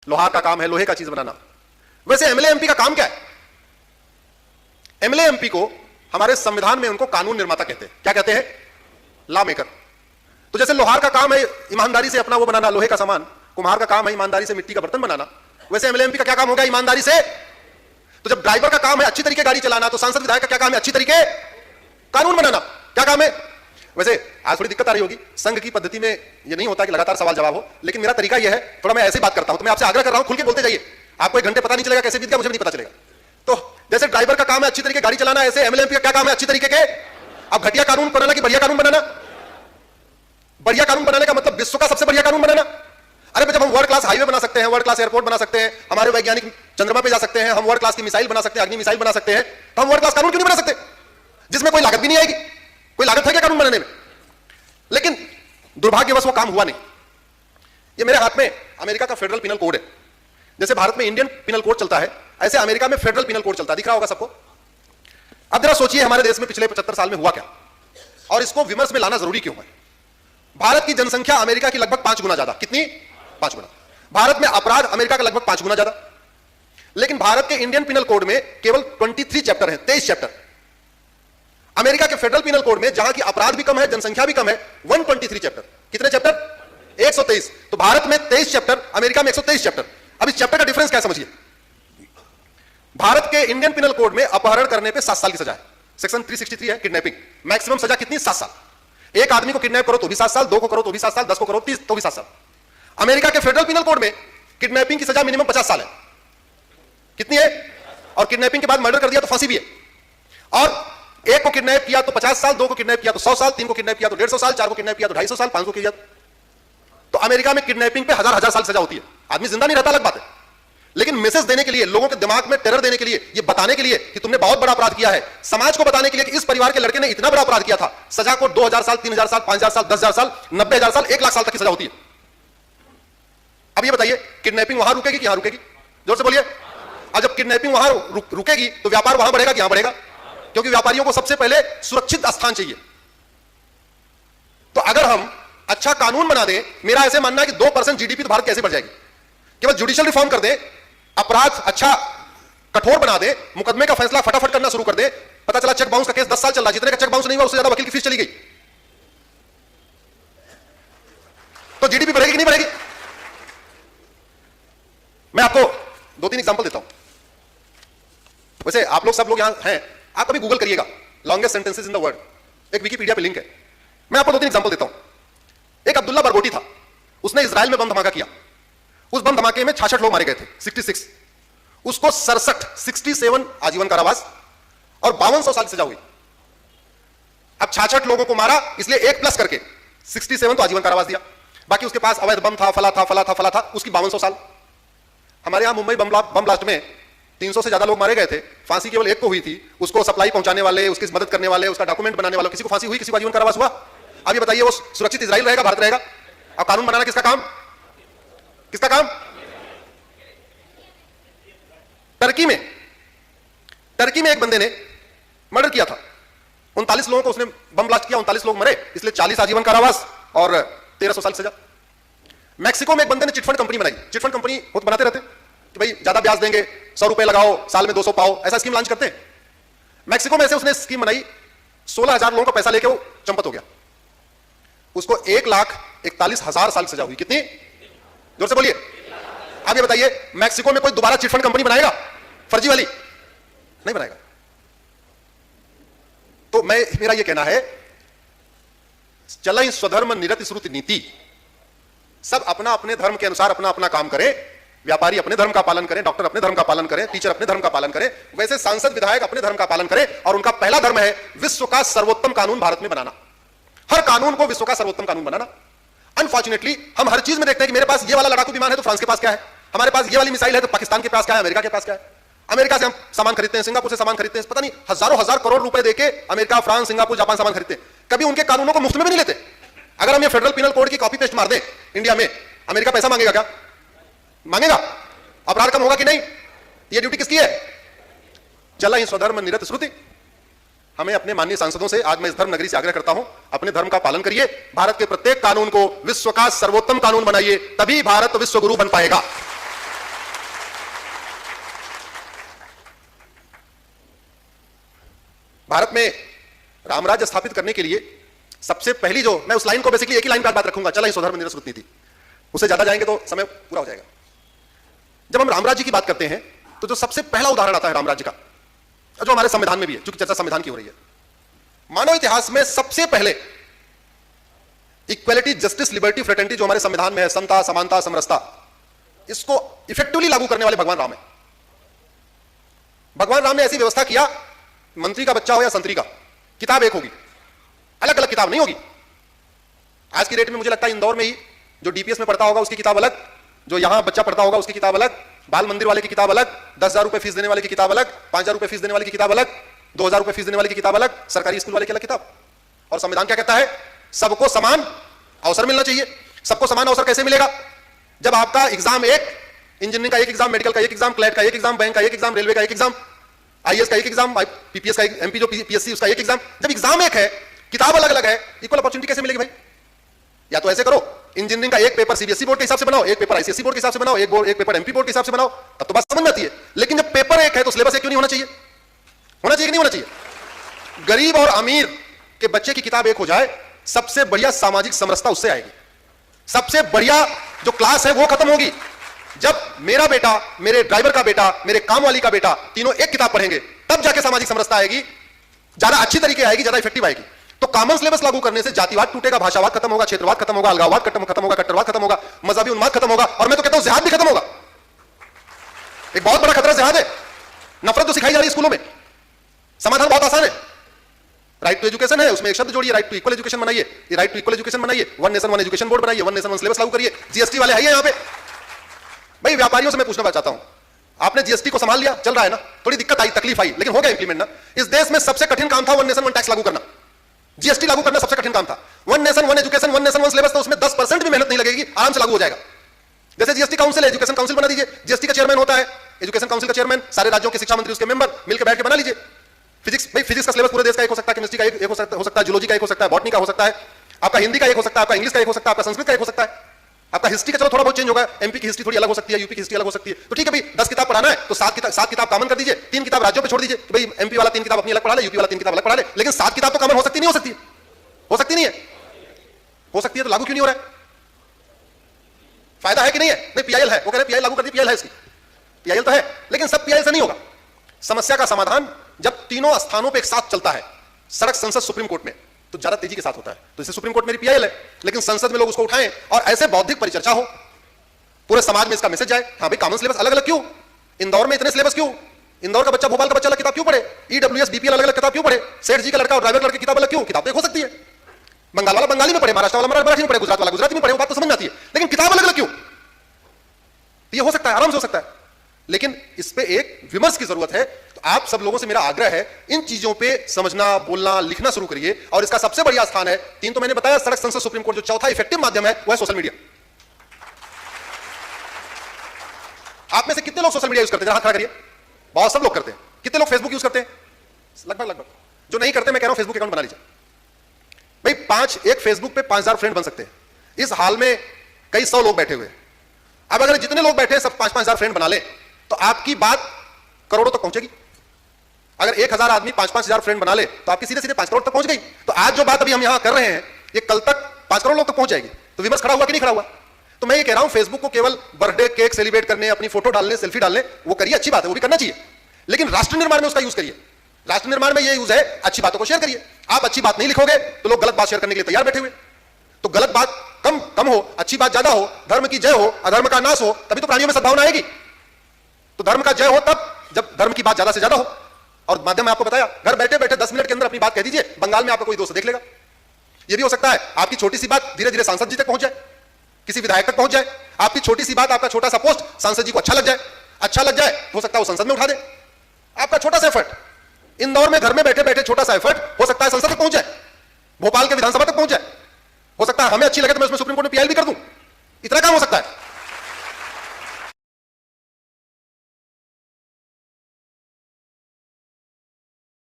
लोहार का काम है लोहे का चीज बनाना। वैसे एमएलए एमपी का काम क्या है? एमएलए एमपी को हमारे संविधान में उनको कानून निर्माता कहते हैं। क्या कहते हैं? Law maker. तो जैसे लोहार का काम है ईमानदारी से अपना वो बनाना लोहे का सामान, कुम्हार का काम है ईमानदारी से मिट्टी का बर्तन बनाना, वैसे एमएलए एमपी का क्या काम होगा? ईमानदारी से। तो जब ड्राइवर का काम है अच्छी तरीके गाड़ी चलाना, तो सांसद विधायक का क्या काम है? अच्छी तरीके कानून बनाना। क्या काम है? वैसे आज थोड़ी दिक्कत आ रही होगी, संघ की पद्धति में ये नहीं होता कि लगातार सवाल जवाब हो, लेकिन मेरा तरीका यह है, थोड़ा मैं ऐसे बात करता हूं, तो मैं आपसे आग्रह कर रहा हूं खुल के बोलते जाइए। आपको एक घंटे पता नहीं चलेगा कैसे बीत गया, मुझे भी नहीं पता चलेगा। तो जैसे ड्राइवर का काम है अच्छी तरीके गाड़ी चलाना, ऐसे एमएलए एमपी का क्या काम है? अच्छी तरीके के। अब घटिया कानून बनाना कि बढ़िया कानून बनाना? बढ़िया कानून बनाने का मतलब विश्व का सबसे बढ़िया कानून बनाना। अरे जब हम वर्ल्ड क्लास हाईवे बना सकते हैं, वर्ल्ड क्लास एयरपोर्ट बना सकते हैं, हमारे वैज्ञानिक चंद्रमा पे जा सकते हैं, हम वर्ल्ड क्लास की मिसाइल बना सकते हैं, अग्नि मिसाइल बना सकते हैं, तो हम वर्ल्ड क्लास कानून क्यों नहीं बना सकते जिसमें कोई लागत भी नहीं आएगी? कोई लागत है क्या कानून बनाने में? लेकिन दुर्भाग्यवश वो काम हुआ नहीं। ये मेरे हाथ में अमेरिका का फेडरल पिनल कोड है। जैसे भारत में इंडियन पिनल कोड चलता है, ऐसे अमेरिका में फेडरल पिनल कोड चलता है। दिख रहा होगा सबको। अब जरा सोचिए हमारे देश में पिछले 75 साल में हुआ क्या, और इसको विमर्श में लाना जरूरी क्यों है? भारत की जनसंख्या अमेरिका की लगभग 5 गुना ज्यादा। कितनी? 5 गुना। भारत में अपराध अमेरिका का लगभग 5 गुना ज्यादा। लेकिन भारत के इंडियन पिनल कोड में केवल 23 चैप्टर हैं, 23 चैप्टर। अमेरिका के फेडरल पिनल कोड में जहां की अपराध भी कम है, जनसंख्या भी कम है, 123 चैप्टर। कितने चैप्टर? 123। तो भारत में 23 चैप्टर, अमेरिका में 123 चैप्टर। अब इस चैप्टर का डिफरेंस क्या समझिए। भारत के इंडियन पिनल कोड में अपहरण करने पे 7 साल की सजा है, सेक्शन 363 है किडनैपिंग। मैक्सिमम सजा कितनी? 7 साल। एक आदमी को किडनैप करो तो भी 7 साल, 2 को करो तो भी 7 साल, 10 को करो 30 तो भी 7 साल। अमेरिका के फेडरल पिनल कोड में किडनैपिंग की सजा मिनिमम 50 साल है। कितनी है? और किडनैपिंग के बाद मर्डर कर दिया तो फांसी भी है। और एक को किडनैप किया तो 50 साल, 2 को किडनैप किया तो 100 साल, 3 को किडनैप किया तो 150 साल, 4 को किडनैप किया तो 250 साल, 5 को किया तो अमेरिका में किडनैपिंग पे हजार साल सजा होती है। आदमी जिंदा नहीं रहता, अलग बात है, लेकिन मैसेज देने के लिए, लोगों के दिमाग में टेरर देने के लिए, ये बताने के लिए कि तुमने बहुत बड़ा अपराध किया है, समाज को बताने के लिए कि इस परिवार के लड़के ने इतना बड़ा अपराध किया था, सजा को 2000 साल, 3000 साल, 5000 साल, 10000 साल, 90000 साल, 1 लाख साल तक की सजा होती है। अब ये बताइए किडनैपिंग वहां रुकेगी कि यहां रुकेगी? जोर से बोलिए। अब जब किडनैपिंग वहां रुकेगी तो व्यापार वहां बढ़ेगा कि यहां बढ़ेगा? क्योंकि व्यापारियों को सबसे पहले सुरक्षित स्थान चाहिए। तो अगर हम अच्छा कानून बना दें, मेरा ऐसे मानना है कि 2% जीडीपी तो भारत कैसे बढ़ जाएगी? केवल जुडिशियल रिफॉर्म कर दे, अपराध अच्छा कठोर बना दे, मुकदमे का फैसला फटाफट करना शुरू कर दे। पता चला चेक बाउंस का केस 10 साल चल रहा है, जितने का चेक बाउंस नहीं हुआ उससे ज्यादा वकील की फीस चली गई, तो जीडीपी बढ़ेगी कि नहीं बढ़ेगी? मैं आपको 2-3 एग्जांपल देता हूं। वैसे आप लोग सब लोग यहां हैं, आप कभी गूगल करिएगा longest sentences in the world, एक विकिपीडिया पे लिंक है। मैं आपको 2-3 एग्जांपल देता हूं। एक अब्दुल्ला बरगोटी था, उसने इजराइल में बम धमाका किया। उस बम धमाके में 66 लोग मारे गए थे, 66। उसको 67 आजीवन कारावास और 5200 साल की सजा हुई। अब 66 लोगों को मारा, इसलिए 1 प्लस करके 67 तो आजीवन कारावास दिया, बाकी उसके पास अवैध बम था, फला था, उसकी 5200 साल। हमारे यहां मुंबई बम ब्लास्ट में 300 से ज्यादा लोग मारे गए थे, फांसी केवल 1 को हुई थी। उसको सप्लाई पहुंचाने वाले, उसकी मदद करने वाले, उसका डॉक्यूमेंट बनाने वाले, किसी को फांसी हुई, किसी को आजीवन कारावास हुआ। अब ये बताइए वो सुरक्षित इजराइल रहेगा, भारत रहेगा? अब कानून बनाना किसका काम? किसका काम? टर्की में एक बंदे ने मर्डर किया था, 39 लोगों को उसने बम ब्लास्ट किया, 39 लोग मरे, इसलिए 40 आजीवन कारावास और 1300 साल सजा। मैक्सिको में एक बंदे ने चिटफंड कंपनी बनाई। चिटफंड कंपनी खुद बनाते रहते कि भाई ज्यादा ब्याज देंगे, 100 रुपए लगाओ, साल में 200 पाओ, ऐसा स्कीम लॉन्च करते हैं। मैक्सिको में ऐसे उसने स्कीम बनाई, 16000 लोगों का पैसा लेके वो चंपत हो गया। उसको 1,41,000 साल की सजा हुई। कितनी? जोर से बोलिए। अब ये बताइए मैक्सिको में कोई दोबारा चिटफंड कंपनी बनाएगा फर्जी वाली? नहीं बनाएगा। तो मेरा ये कहना है, चलै स्वधर्म निरति श्रुति नीति। सब अपना अपने धर्म के अनुसार अपना अपना काम करें। व्यापारी अपने धर्म का पालन करें, डॉक्टर अपने धर्म का पालन करें, टीचर अपने धर्म का पालन करें, वैसे सांसद विधायक अपने धर्म का पालन करें। और उनका पहला धर्म है विश्व का सर्वोत्तम कानून भारत में बनाना, हर कानून को विश्व का सर्वोत्तम कानून बनाना। अनफॉर्चुनेटली हम हर चीज में देखते हैं कि मेरे पास ये वाला लड़ाकू विमान है तो फ्रांस के पास क्या है, हमारे पास ये वाली मिसाइल है तो पाकिस्तान के पास क्या है, अमेरिका के पास क्या है। अमेरिका से हम सामान खरीदते हैं, सिंगापुर से सामान खरीदते हैं, पता नहीं हजार करोड़ रुपए देके अमेरिका, फ्रांस, सिंगापुर, जापान सामान खरीदते हैं। कभी उनके कानूनों को मुफ्त में भी नहीं लेते। अगर हम ये फेडरल पिनल कोड की कॉपी पेस्ट मार दें इंडिया में, अमेरिका पैसा मांगेगा क्या? मांगेगा। अपराध कम होगा कि नहीं? ये ड्यूटी किसकी है? चलै स्वधर्म निरति श्रुति। हमें अपने माननीय सांसदों से आज मैं इस धर्म नगरी से आग्रह करता हूं, अपने धर्म का पालन करिए, भारत के प्रत्येक कानून को विश्व का सर्वोत्तम कानून बनाइए, तभी भारत विश्व गुरु बन पाएगा। भारत में रामराज्य स्थापित करने के लिए सबसे पहली जो, मैं उस लाइन को बेसिकली एक ही लाइन पर बात रखूंगा, चला ही स्वधर्म निरस्त नीति, उससे ज्यादा जाएंगे तो समय पूरा हो जाएगा। जब हम रामराज्य की बात करते हैं तो जो सबसे पहला उदाहरण आता है रामराज्य का, जो हमारे संविधान में भी है, चूंकि चर्चा संविधान की हो रही है, मानव इतिहास में सबसे पहले इक्वलिटी, जस्टिस, लिबर्टी, फ्रेटर्निटी जो हमारे संविधान में है, समता, समानता, समरसता, इसको इफेक्टिवली लागू करने वाले भगवान राम है। भगवान राम ने ऐसी व्यवस्था किया, मंत्री का बच्चा हो या संतरी का, किताब एक होगी, अलग अलग किताब नहीं होगी। आज की डेट में मुझे लगता है इंदौर में ही जो डीपीएस में पढ़ता होगा उसकी किताब अलग, जो यहां बच्चा पढ़ता होगा उसकी किताब अलग, बाल मंदिर वाले की किताब अलग, 10,000 रुपए फीस देने वाले की किताब अलग, 5,000 रुपए फीस देने वाले की किताब अलग, 2,000 रुपए फीस देने वाले की किताब अलग, सरकारी स्कूल वाले की अलग किताब। और संविधान क्या कहता है? सबको समान अवसर मिलना चाहिए। सबको समान अवसर कैसे मिलेगा? जब आपका एग्जाम एक, इंजीनियरिंग का एक एग्जाम, मेडिकल का एक एग्जाम, क्लैट का एक एग्जाम, बैंक का एक एग्जाम, रेलवे का एक एग्जाम, आईएएस का एक एग्जाम, पीपीएस का, एमपी जो पीएससी उसका एक एग्जाम। जब एग्जाम एक है, किताब अलग अलग है, इक्वल अपॉर्चुनिटी कैसे मिलेगी भाई? या तो ऐसे करो, इंजीनियरिंग का एक पेपर सीबीएसई बोर्ड के हिसाब से बनाओ, एक पेपर आईसीएसई बोर्ड के हिसाब से बनाओ, एक पेपर एमपी बोर्ड के हिसाब से बनाओ, तब तो बात समझ में आती है। लेकिन जब पेपर एक है तो सिलेबस एक क्यों नहीं होना चाहिए? होना चाहिए कि नहीं होना चाहिए? गरीब और अमीर के बच्चे की किताब एक हो जाए, सबसे बढ़िया सामाजिक समरसता उससे आएगी। सबसे बढ़िया जो क्लास है वो खत्म होगी। जब मेरा बेटा, मेरे ड्राइवर का बेटा, मेरे काम वाली का बेटा, तीनों एक किताब पढ़ेंगे, तब जाके सामाजिक समरसता आएगी, ज्यादा अच्छी तरीके आएगी, ज्यादा इफेक्टिव आएगी। तो कॉमन सिलेबस लागू करने से जातिवाद टूटेगा, भाषावाद खत्म होगा, क्षेत्रवाद खत्म होगा, अलगाववाद खत्म होगा, कट्टरवाद खत्म होगा, मजहबी उन्माद खत्म होगा, और मैं तो कहता हूं जिहाद भी खत्म होगा। एक बहुत बड़ा खतरा जिहाद है। नफरत तो सिखाई जा रही है स्कूलों में, समाधान बहुत आसान है। राइट टू एजुकेशन है, उसमें एक शब्द जोड़िए, राइट टू इक्वल एजुकेशन बनाइए, ये राइट टू इक्वल एजुकेशन बनाइए, one nation one education board बनाइए, वन नेशन वन सिलेबस लागू करिए। जीएसटी वाले है यहां पे भाई। व्यापारियों से मैं पूछना चाहता हूं, आपने जीएसटी को संभाल लिया, चल रहा है ना, थोड़ी दिक्कत आई, तकलीफ आई, लेकिन हो गया इंप्लीमेंट ना। इस देश में सबसे कठिन काम था वन नेशन वन टैक्स लागू करना, जीएसटी लागू करना सबसे कठिन काम था। One nation one education, one nation one syllabus, तो उसमें 10% भी मेहनत नहीं लगेगी, आराम से लागू हो जाएगा। जैसे जीएसटी काउंसिल है, एजुकेशन काउंसिल बना दीजिए, जीएसटी का चेयरमैन होता है, एजुकेशन काउंसिल का चेयरमैन, सारे राज्यों के शिक्षा मंत्री उसके मेंबर, मिलकर बैठ के बना लीजिए। फिजिक्स, भाई फिजिक्स का सिलेबस पूरे देश का एक हो सकता है, केमिस्ट्री का एक हो सकता है, जूलॉजी का एक हो सकता है, बॉटनी का हो सकता है, आपका हिंदी का एक हो सकता है, आपका इंग्लिश का एक हो सकता है, आपका संस्कृत का एक हो सकता है, आपका हिस्ट्री का चलो थोड़ा बहुत चेंज होगा, एमपी की हिस्ट्री थोड़ी अलग हो सकती है, यूपी की हिस्ट्री अलग हो सकती है। तो ठीक है भाई, 10 किताब पढ़ाना है तो 7 किताब कॉमन कर दीजिए, 3 किताब राज्यों पे छोड़ दीजिए कि भाई एमपी वाला 3 किताब अपनी अलग पढ़ा ले, यूपी वाला 3 किताब अलग पढ़ा ले। लेकिन 7 किताब तो कॉमन हो सकती नहीं हो सकती? हो सकती नहीं है? हो सकती है, तो लागू क्यों नहीं हो रहा है? फायदा है कि नहीं है? नहीं, पीआईएल है, वो कह रहे पीआईएल लागू कर दी, पीआईएल है इसकी, पीआईएल तो है, लेकिन सब पीआईएल से नहीं होगा। समस्या का समाधान जब तीनों स्थानों पे एक साथ चलता है, सड़क, संसद, सुप्रीम कोर्ट में, तो ज्यादा तेजी के साथ होता है। तो जैसे सुप्रीम कोर्ट मेरी पीआईएल है, लेकिन संसद में लोग उसको उठाएं और ऐसे बौद्धिक परिचर्चा हो, पूरे समाज में इसका मैसेज जाए, हाँ भाई कॉमन सिलेबस अलग अलग क्यों? इंदौर में इतने सिलेबस क्यों? इंदौर का बच्चा, भोपाल का बच्चा अलग किताब क्यों पढ़े? ईडब्ल्यूएस, बीपीएल अलग अलग किताब क्यों पढ़े? सेठ जी का लड़का और ड्राइवर लड़के की किताब अलग क्यों? किताब तो एक हो सकती है। बंगाल वाला बंगाली में पढ़े, महाराष्ट्र वाला मराठी में पढ़े, गुजरात वाला गुजराती में पढ़े, वो बात तो समझ में आती है, लेकिन किताब अलग अलग क्यों? ये हो सकता है, आराम से हो सकता है, लेकिन इस पे एक विमर्श की जरूरत है। तो आप सब लोगों से मेरा आग्रह है, इन चीजों पे समझना, बोलना, लिखना शुरू करिए। और इसका सबसे बढ़िया स्थान है, 3 तो मैंने बताया, सड़क, संसद, सुप्रीम कोर्ट। जो चौथा इफेक्टिव माध्यम है वो है सोशल मीडिया। आप में से कितने लोग सोशल मीडिया यूज करते हैं? हाथ खड़ा करिए। बहुत सब लोग करते हैं। कितने लोग फेसबुक यूज करते हैं? लगभग। जो नहीं करते, मैं कह रहा हूं फेसबुक अकाउंट बना लीजिए भाई। एक फेसबुक पे 5,000 फ्रेंड बन सकते हैं। इस हाल में कई 100 लोग बैठे हुए। अब अगर जितने लोग बैठे हैं सब 5,000 फ्रेंड बना ले, तो आपकी बात करोड़ों तक पहुंचेगी। अगर 1,000 आदमी 5,000 फ्रेंड बना ले, तो आपकी सीधे सीधे 5 करोड़ तक पहुंच गई। तो आज जो बात अभी हम यहां कर रहे हैं, ये कल तक 5 करोड़ लोग तक पहुंच जाएगी। तो विमर्श खड़ा हुआ कि नहीं खड़ा हुआ? तो मैं ये कह रहा हूं, फेसबुक को केवल बर्थडे केक सेलिब्रेट करने, अपनी फोटो डालने, सेल्फी डालने, वो करिए, अच्छी बात है, वो भी करना चाहिए, लेकिन राष्ट्र निर्माण में उसका यूज करिए। राष्ट्र निर्माण में ये यूज है, अच्छी बातों को शेयर करिए। आप अच्छी बात नहीं लिखोगे तो लोग गलत बात शेयर करने के लिए तैयार बैठे हुए। तो गलत बात कम हो, अच्छी बात ज्यादा हो, धर्म की जय हो, अधर्म का नाश हो, तभी तो प्राणियों में सद्भावना आएगी। तो धर्म का जय हो तब जब धर्म की बात ज्यादा से ज्यादा हो। और माध्यम में आपको बताया, घर बैठे बैठे 10 मिनट के अंदर अपनी बात कह दीजिए, बंगाल में आपका कोई दोस्त देख लेगा। यह भी हो सकता है आपकी छोटी सी बात धीरे धीरे सांसद जी तक पहुंच जाए, किसी विधायक तक पहुंच जाए। आपकी छोटी सी बात, आपका छोटा सा पोस्ट सांसद जी को अच्छा लग जाए, हो सकता है वो संसद में उठा दे। आपका छोटा सा एफर्ट, इंदौर में घर में बैठे बैठे छोटा सा एफर्ट, हो सकता है संसद तक पहुंच जाए, भोपाल के विधानसभा तक पहुंच जाए। हो सकता है हमें अच्छी लगे तो मैं उसमें सुप्रीम कोर्ट में पीआईएल भी कर दूं। इतना काम हो सकता है।